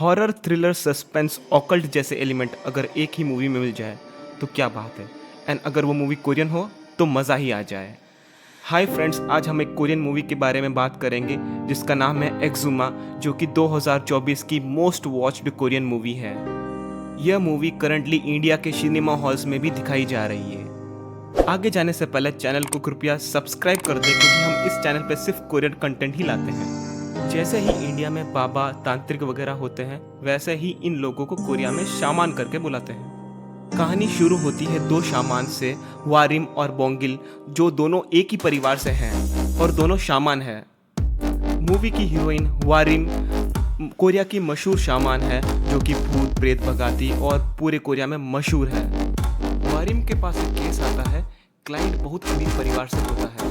Horror, thriller, suspense, occult जैसे element अगर एक ही मूवी में मिल जाए तो क्या बात है। एंड अगर वो मूवी कोरियन हो तो मज़ा ही आ जाए। हाय फ्रेंड्स, आज हम एक कोरियन मूवी के बारे में बात करेंगे जिसका नाम है एक्जुमा, जो कि 2024 की मोस्ट वॉच्ड कोरियन मूवी है। यह मूवी करंटली इंडिया के सिनेमा हॉल्स में भी दिखाई जा रही है। आगे जाने से पहले चैनल को कृपया सब्सक्राइब कर दें, क्योंकि हम इस चैनल पर सिर्फ कोरियन कंटेंट ही लाते हैं। जैसे ही इंडिया में बाबा, तांत्रिक वगैरह होते हैं, वैसे ही इन लोगों को कोरिया में शामान करके बुलाते हैं। कहानी शुरू होती है दो शामान से, वारिम और बोंगिल, जो दोनों एक ही परिवार से हैं और दोनों शामान हैं। मूवी की हीरोइन वारिम कोरिया की मशहूर शामान है, जो कि भूत प्रेत भगाती और पूरे कोरिया में मशहूर है। वारिम के पास एक केस आता है। क्लाइंट बहुत अमीर परिवार से होता है।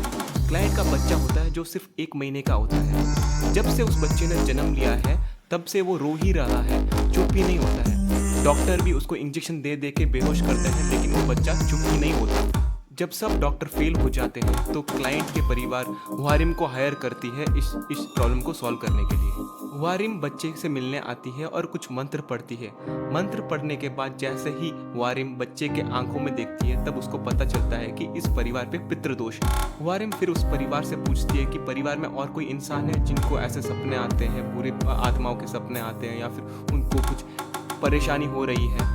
क्लाइंट का बच्चा होता है जो सिर्फ 1 महीने का होता है। जब से उस बच्चे ने जन्म लिया है तब से वो रो ही रहा है, चुप ही नहीं होता है। डॉक्टर भी उसको इंजेक्शन दे दे के बेहोश करते हैं, लेकिन वो बच्चा चुप ही नहीं होता। जब सब डॉक्टर फेल हो जाते हैं तो क्लाइंट के परिवार वारिम को हायर करती है इस प्रॉब्लम को सॉल्व करने के लिए। वारिम बच्चे से मिलने आती है और कुछ मंत्र पढ़ती है। मंत्र पढ़ने के बाद जैसे ही वारिम बच्चे के आंखों में देखती है, तब उसको पता चलता है कि इस परिवार पे पितृदोष है। वारिम फिर उस परिवार से पूछती है कि परिवार में और कोई इंसान है जिनको ऐसे सपने आते हैं, बुरी आत्माओं के सपने आते हैं, या फिर उनको कुछ परेशानी हो रही है।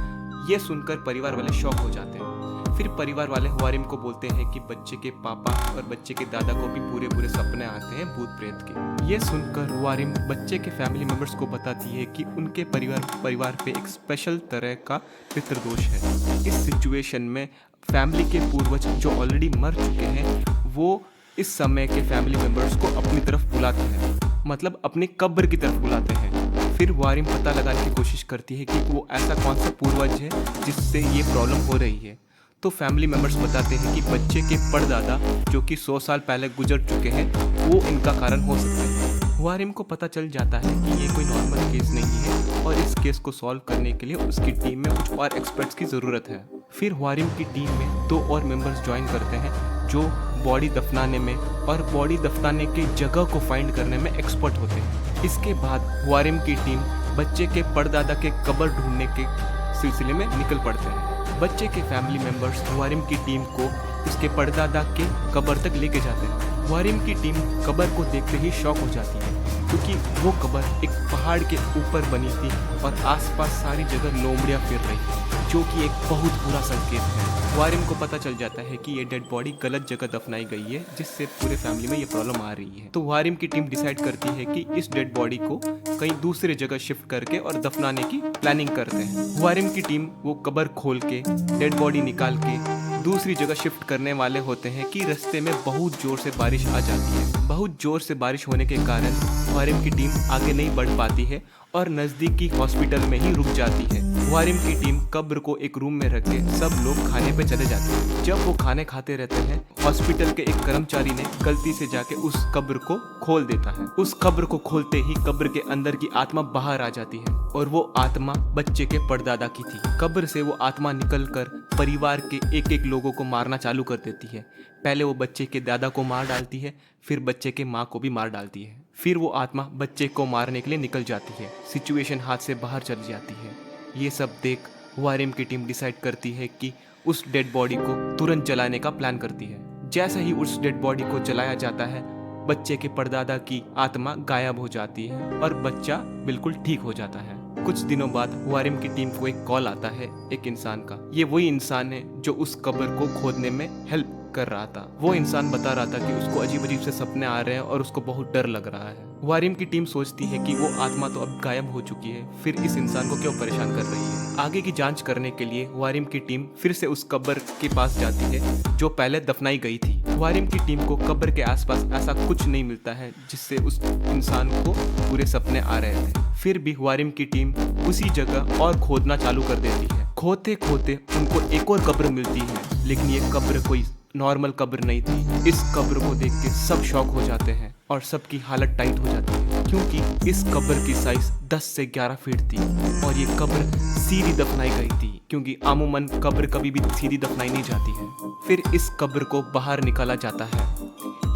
ये सुनकर परिवार वाले शॉक हो जाते हैं। फिर परिवार वाले वारिम को बोलते हैं कि बच्चे के पापा और बच्चे के दादा को भी पूरे पूरे सपने आते हैं भूत प्रेत के। ये सुनकर वारिम बच्चे के फैमिली मेंबर्स को बताती है कि उनके परिवार पे एक स्पेशल तरह का पितृदोष है। इस सिचुएशन में फैमिली के पूर्वज जो ऑलरेडी मर चुके हैं, वो इस समय के फैमिली मेंबर्स को अपनी तरफ बुलाते हैं, मतलब अपनी कब्र की तरफ बुलाते हैं। फिर वारिम पता लगाने की कोशिश करती है कि वो ऐसा कौन सा पूर्वज है जिससे ये प्रॉब्लम हो रही है। तो फैमिली मेंबर्स बताते हैं कि बच्चे के परदादा, जो कि 100 साल पहले गुजर चुके हैं, वो इनका कारण हो सकते हैं। वारिम को पता चल जाता है कि ये कोई नॉर्मल केस नहीं है और इस केस को सॉल्व करने के लिए उसकी टीम में कुछ और एक्सपर्ट्स की ज़रूरत है। फिर वारिम की टीम में 2 और मेंबर्स ज्वाइन करते हैं, जो बॉडी दफनाने में और बॉडी दफनाने की जगह को फाइंड करने में एक्सपर्ट होते हैं। इसके बाद वारिम की टीम बच्चे के परदादा के कब्र ढूंढने के सिलसिले में निकल पड़ते हैं। बच्चे के फैमिली मेंबर्स वारिम की टीम को उसके परदादा के कब्र तक लेके जाते हैं। वारिम की टीम कब्र को देखते ही शॉक हो जाती है, क्योंकि वो कब्र एक पहाड़ के ऊपर बनी थी और आसपास सारी जगह लोमड़ियाँ फिर रही थी, जो कि एक बहुत बुरा संकेत है। वारिम को पता चल जाता है कि ये डेड बॉडी गलत जगह दफनाई गई है, जिससे पूरे फैमिली में ये प्रॉब्लम आ रही है। तो वारिम की टीम डिसाइड करती है कि इस डेड बॉडी को कहीं दूसरे जगह शिफ्ट करके और दफनाने की प्लानिंग करते हैं। वारिम की टीम वो कब्र खोल के डेड बॉडी निकाल के दूसरी जगह शिफ्ट करने वाले होते हैं कि रास्ते में बहुत जोर से बारिश आ जाती है। बहुत जोर से बारिश होने के कारण वारिम की टीम आगे नहीं बढ़ पाती है और नज़दीकी हॉस्पिटल में ही रुक जाती है। वारिम की टीम कब्र को एक रूम में रख के सब लोग खाने पे चले जाते हैं। जब वो खाने खाते रहते हैं, हॉस्पिटल के एक कर्मचारी ने गलती से जाके उस कब्र को खोल देता है। उस कब्र को खोलते ही कब्र के अंदर की आत्मा बाहर आ जाती है, और वो आत्मा बच्चे के परदादा की थी। कब्र से वो आत्मा निकलकर परिवार के एक एक लोगों को मारना चालू कर देती है। पहले वो बच्चे के दादा को मार डालती है, फिर बच्चे के माँ को भी मार डालती है। फिर वो आत्मा बच्चे को मारने के लिए निकल जाती है। सिचुएशन हाथ से बाहर चली जाती है। ये सब देख वारिम की टीम डिसाइड करती है कि उस डेड बॉडी को तुरंत जलाने का प्लान करती है। जैसे ही उस डेड बॉडी को जलाया जाता है, बच्चे के परदादा की आत्मा गायब हो जाती है और बच्चा बिल्कुल ठीक हो जाता है। कुछ दिनों बाद वारिम की टीम को एक कॉल आता है एक इंसान का। ये वही इंसान है जो उस कब्र को खोदने में हेल्प कर रहा था। वो इंसान बता रहा था कि उसको अजीब अजीब से सपने आ रहे हैं और उसको बहुत डर लग रहा है। वारिम की टीम सोचती है कि वो आत्मा तो अब गायब हो चुकी है, फिर इस इंसान को क्यों परेशान कर रही है। आगे की जांच करने के लिए वारिम की टीम फिर से उस कब्र के पास जाती है जो पहले दफनाई गई थी। वारिम की टीम को कब्र के आसपास ऐसा कुछ नहीं मिलता है जिससे उस इंसान को पूरे सपने आ रहे थे। फिर भी वारिम की टीम उसी जगह और खोदना चालू कर देती है। खोदते खोदते उनको एक और कब्र मिलती है, लेकिन ये कब्र कोई नॉर्मल कब्र नहीं थी। इस कब्र को देख के सब शॉक हो जाते हैं और सबकी हालत टाइट हो जाती है, क्योंकि इस कब्र की साइज 10 से 11 फीट थी और ये कब्र सीधी दफनाई गई थी, क्योंकि अमूमन कब्र कभी भी सीधी दफनाई नहीं जाती है। फिर इस कब्र को बाहर निकाला जाता है।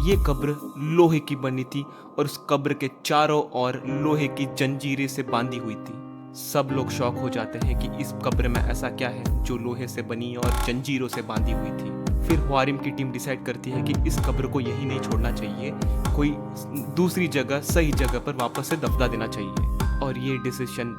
ये कब्र लोहे की बनी थी और उस कब्र के चारों ओर लोहे की जंजीरें से बांधी हुई थी। सब लोग शॉक हो जाते हैं कि इस कब्र में ऐसा क्या है जो लोहे से बनी और जंजीरों से बांधी हुई थी। फिर ह्वारिम की टीम डिसाइड करती है कि इस कब्र को यही नहीं छोड़ना चाहिए, कोई दूसरी जगह सही जगह पर वापस से दफना देना चाहिए। और ये डिसीजन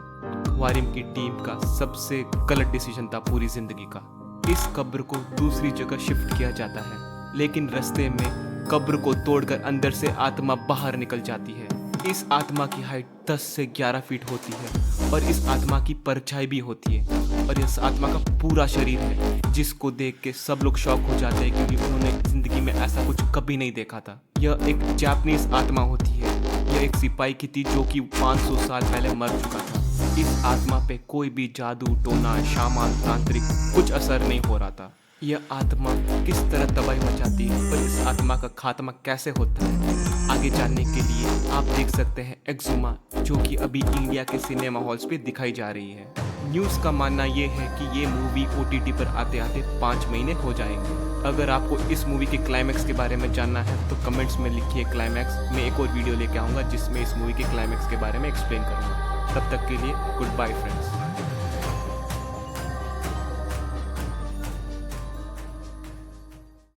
ह्वारिम की टीम का सबसे गलत डिसीजन था पूरी जिंदगी का। इस कब्र को दूसरी जगह शिफ्ट किया जाता है, लेकिन रास्ते में कब्र को तोड़कर अंदर से आत्मा बाहर निकल जाती है। इस आत्मा की हाइट 10 से 11 फीट होती है और इस आत्मा की परछाई भी होती है और इस आत्मा का पूरा शरीर है, जिसको देख के सब लोग शॉक हो जाते हैं क्योंकि उन्होंने जिंदगी में ऐसा कुछ कभी नहीं देखा था। यह एक जापानीज आत्मा होती है। यह एक सिपाही की थी जो कि 500 साल पहले मर चुका था। इस आत्मा पे कोई भी जादू, टोना, शामान, तांत्रिक कुछ असर नहीं हो रहा था। यह आत्मा किस तरह तबाही मचाती है और इस आत्मा का खात्मा कैसे होता है, आगे जानने के लिए आप देख सकते हैं एक्सुमा, जो कि अभी इंडिया के सिनेमा हॉल्स पे दिखाई जा रही है। न्यूज़ का मानना ये है कि ये मूवी OTT पर आते आते 5 महीने हो जाएंगे। अगर आपको इस मूवी के क्लाइमैक्स के बारे में जानना है तो कमेंट्स में लिखिए क्लाइमैक्स। मैं एक और वीडियो लेके आऊँगा जिसमें इस मूवी के क्लाइमैक्स के बारे में एक्सप्लेन करूँगा। तब तक के लिए गुड बाय फ्रेंड्स।